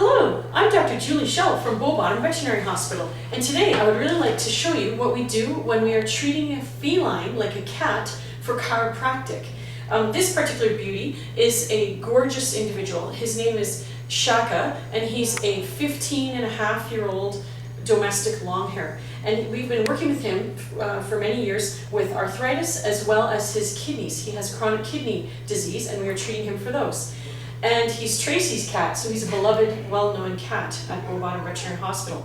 Hello, I'm Dr. Julie Schell from Bowbottom Veterinary Hospital, and today I would really like to show you what we do when we are treating a feline, like a cat, for chiropractic. This particular beauty is a gorgeous individual. His name is Shaka, and he's a 15-and-a-half-year-old domestic longhair. And we've been working with him for many years with arthritis as well as his kidneys. He has chronic kidney disease, and we are treating him for those. And he's Tracy's cat, so he's a beloved, well-known cat at Bowbottom Veterinary Hospital.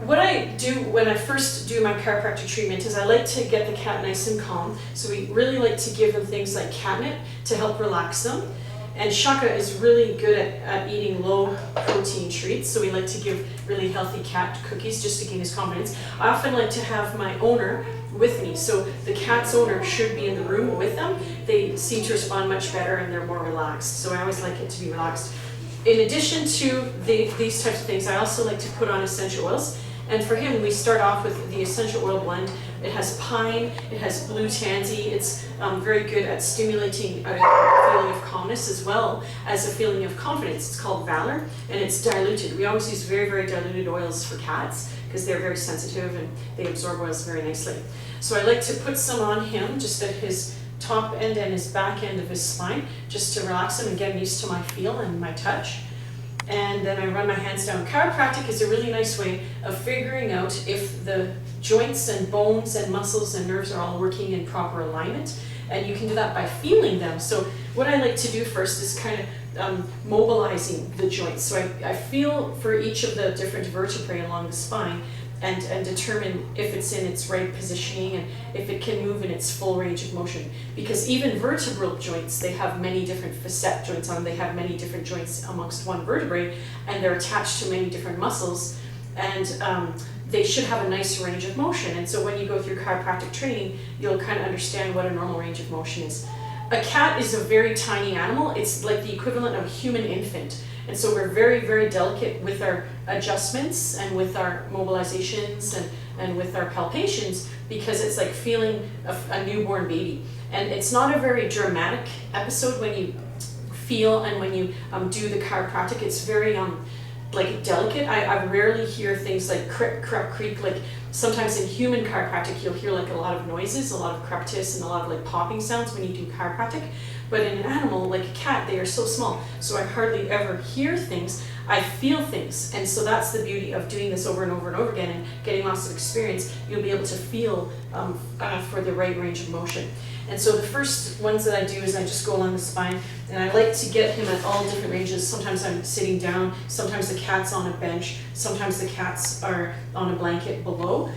What I do when I first do my chiropractic treatment is I like to get the cat nice and calm. So we really like to give them things like catnip to help relax them. And Shaka is really good at eating low protein treats, so we like to give really healthy cat cookies just to gain his confidence. I often like to have my owner with me, so the cat's owner should be in the room with them. They seem to respond much better and they're more relaxed, so I always like it to be relaxed. In addition to these types of things, I also like to put on essential oils. And for him, we start off with the essential oil blend. It has pine, it has blue tansy. It's very good at stimulating a feeling of calmness as well as a feeling of confidence. It's called Valor, and it's diluted. We always use very, very diluted oils for cats because they're very sensitive and they absorb oils very nicely. So I like to put some on him just at his top end and his back end of his spine just to relax him and get him used to my feel and my touch. And then I run my hands down. Chiropractic is a really nice way of figuring out if the joints and bones and muscles and nerves are all working in proper alignment. And you can do that by feeling them. So what I like to do first is kind of mobilizing the joints. So I feel for each of the different vertebrae along the spine and determine if it's in its right positioning and if it can move in its full range of motion. Because even vertebral joints, they have many different facet joints on them. They have many different joints amongst one vertebrae, and they're attached to many different muscles, and they should have a nice range of motion. And so when you go through chiropractic training, you'll kind of understand what a normal range of motion is. A cat is a very tiny animal. It's like the equivalent of a human infant. And so we're very, very delicate with our adjustments and with our mobilizations and with our palpations, because it's like feeling a newborn baby. And it's not a very dramatic episode when you feel and when you do the chiropractic. It's very like delicate. I rarely hear things like crick, crack, creak. Like sometimes in human chiropractic, you'll hear like a lot of noises, a lot of crepitus, and a lot of like popping sounds when you do chiropractic. But in an animal, like a cat, they are so small, so I hardly ever hear things. I feel things, and so that's the beauty of doing this over and over and over again and getting lots of experience. You'll be able to feel for the right range of motion. And so the first ones that I do is I just go along the spine, and I like to get him at all different ranges. Sometimes I'm sitting down, sometimes the cat's on a bench, sometimes the cats are on a blanket below.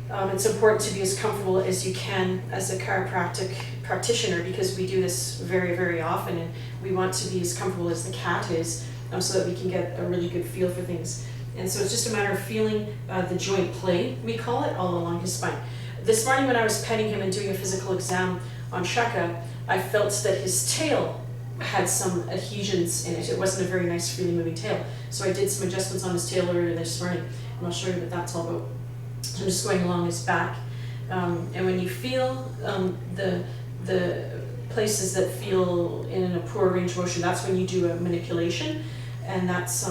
It's important to be as comfortable as you can as a chiropractic practitioner, because we do this very, very often, and we want to be as comfortable as the cat is so that we can get a really good feel for things. And so it's just a matter of feeling the joint play, we call it, all along his spine. This morning when I was petting him and doing a physical exam on Shaka, I felt that his tail had some adhesions in it. It wasn't a very nice, freely moving tail. So I did some adjustments on his tail earlier this morning, and I'll show you what that's all about. I'm just going along his back, and when you feel the places that feel in a poor range of motion, that's when you do a manipulation, and that's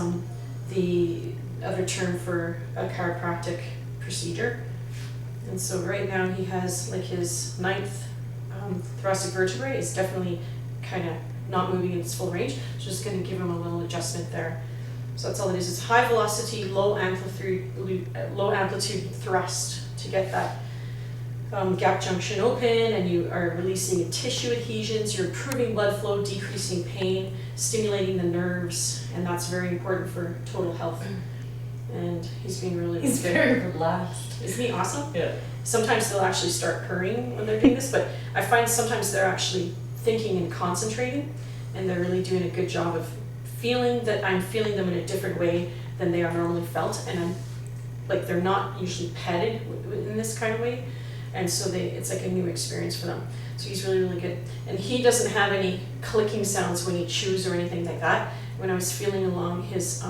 the other term for a chiropractic procedure. And so right now he has like his 9th thoracic vertebrae is definitely kind of not moving in its full range. So just going to give him a little adjustment there. So that's all it is. It's high velocity, low amplitude thrust to get that gap junction open, and you are releasing tissue adhesions, you're improving blood flow, decreasing pain, stimulating the nerves, and that's very important for total health. And he's being really He's very relaxed. Isn't he awesome? Yeah. Sometimes they'll actually start purring when they're doing this, but I find sometimes they're actually thinking and concentrating, and they're really doing a good job of feeling that I'm feeling them in a different way than they are normally felt, and I'm like, they're not usually petted in this kind of way, and so it's like a new experience for them. So he's really, really good. And he doesn't have any clicking sounds when he chews or anything like that. When I was feeling along his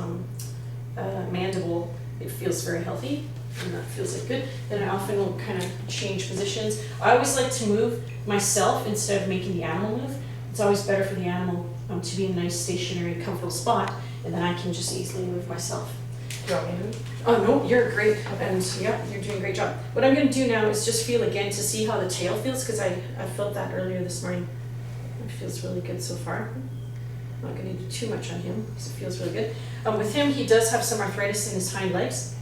mandible, it feels very healthy, and that feels like good. Then I often will kind of change positions. I always like to move myself instead of making the animal move. It's always better for the animal to be in a nice stationary comfortable spot, and then I can just easily move myself. Do you want me to move? Oh no, you're great, and yeah, you're doing a great job. What I'm going to do now is just feel again to see how the tail feels, because I felt that earlier this morning. It feels really good so far. I'm not going to do too much on him because it feels really good. With him, he does have some arthritis in his hind legs,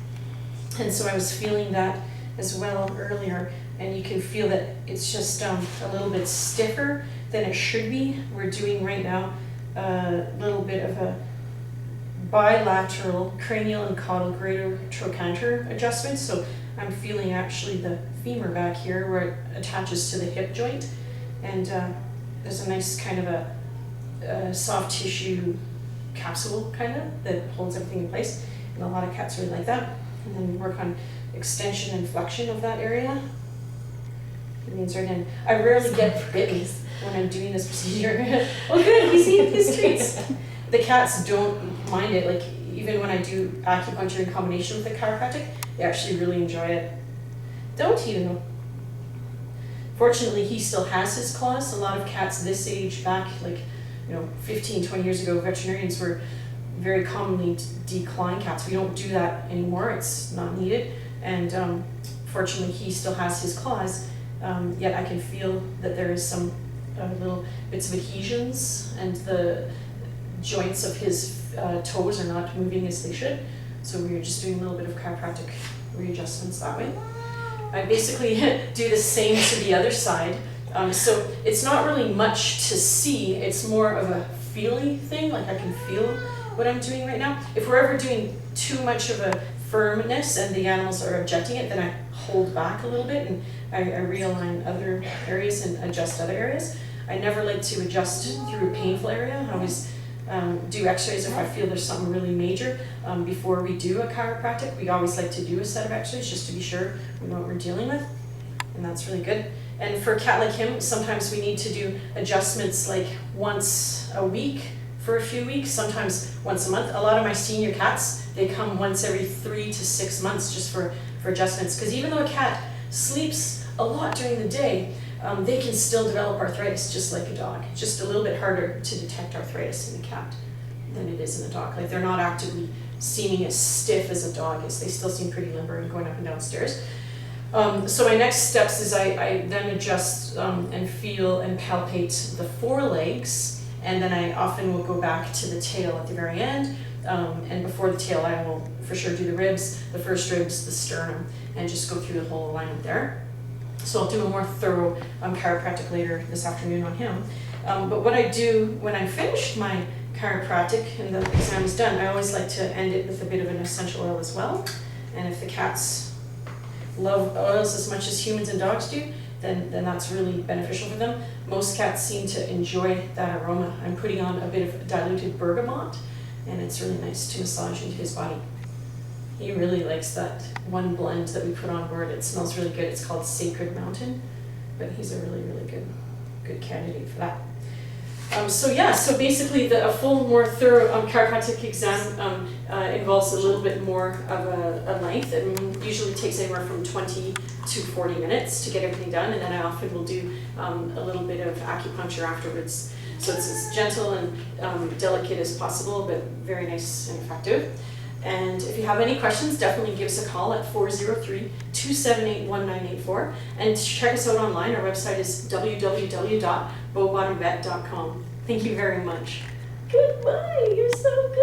and so I was feeling that as well earlier, and you can feel that it's just a little bit stiffer than it should be. We're doing right now a little bit of a bilateral cranial and caudal greater trochanter adjustment. So I'm feeling actually the femur back here where it attaches to the hip joint, and there's a nice kind of a soft tissue capsule kind of that holds everything in place, and a lot of cats really like that. And then work on extension and flexion of that area. It means right in. I rarely get bitten when I'm doing this procedure. Oh good, he's eating his treats. The cats don't mind it, like even when I do acupuncture in combination with the chiropractic, they actually really enjoy it. Don't you know? Fortunately, he still has his claws. A lot of cats this age back, like 15, 20 years ago, veterinarians were very commonly decline cats. We don't do that anymore, it's not needed. And fortunately, he still has his claws, yet I can feel that there is some little bits of adhesions, and the joints of his toes are not moving as they should. So we were just doing a little bit of chiropractic readjustments that way. I basically do the same to the other side. So it's not really much to see, it's more of a feely thing, like I can feel what I'm doing right now. If we're ever doing too much of a firmness and the animals are objecting it, then I hold back a little bit and I realign other areas and adjust other areas. I never like to adjust through a painful area. I always do x-rays if I feel there's something really major. Before we do a chiropractic, we always like to do a set of x-rays just to be sure we know what we're dealing with, and that's really good. And for a cat like him, sometimes we need to do adjustments like once a week for a few weeks, sometimes once a month. A lot of my senior cats, they come once every 3 to 6 months just for adjustments, because even though a cat sleeps a lot during the day, they can still develop arthritis just like a dog. It's just a little bit harder to detect arthritis in a cat than it is in a dog. Like they're not actively seeming as stiff as a dog is. They still seem pretty limber and going up and down stairs. So my next steps is I then adjust and feel and palpate the forelegs, and then I often will go back to the tail at the very end. And before the tail, I will for sure do the ribs, the first ribs, the sternum, and just go through the whole alignment there. So I'll do a more thorough chiropractic later this afternoon on him. But what I do when I'm finished my chiropractic and the exam is done, I always like to end it with a bit of an essential oil as well. And if the cats love oils as much as humans and dogs do, then that's really beneficial for them. Most cats seem to enjoy that aroma. I'm putting on a bit of diluted bergamot, and it's really nice to massage into his body. He really likes that one blend that we put on board. It smells really good. It's called Sacred Mountain, but he's a really, really good candidate for that. So basically a full, more thorough chiropractic exam involves a little bit more of a length. It usually takes anywhere from 20 to 40 minutes to get everything done, and then I often will do a little bit of acupuncture afterwards. So it's as gentle and delicate as possible, but very nice and effective. And if you have any questions, definitely give us a call at 403-278-1984. And check us out online. Our website is www.bowbottomvet.com. Thank you very much. Goodbye. You're so good.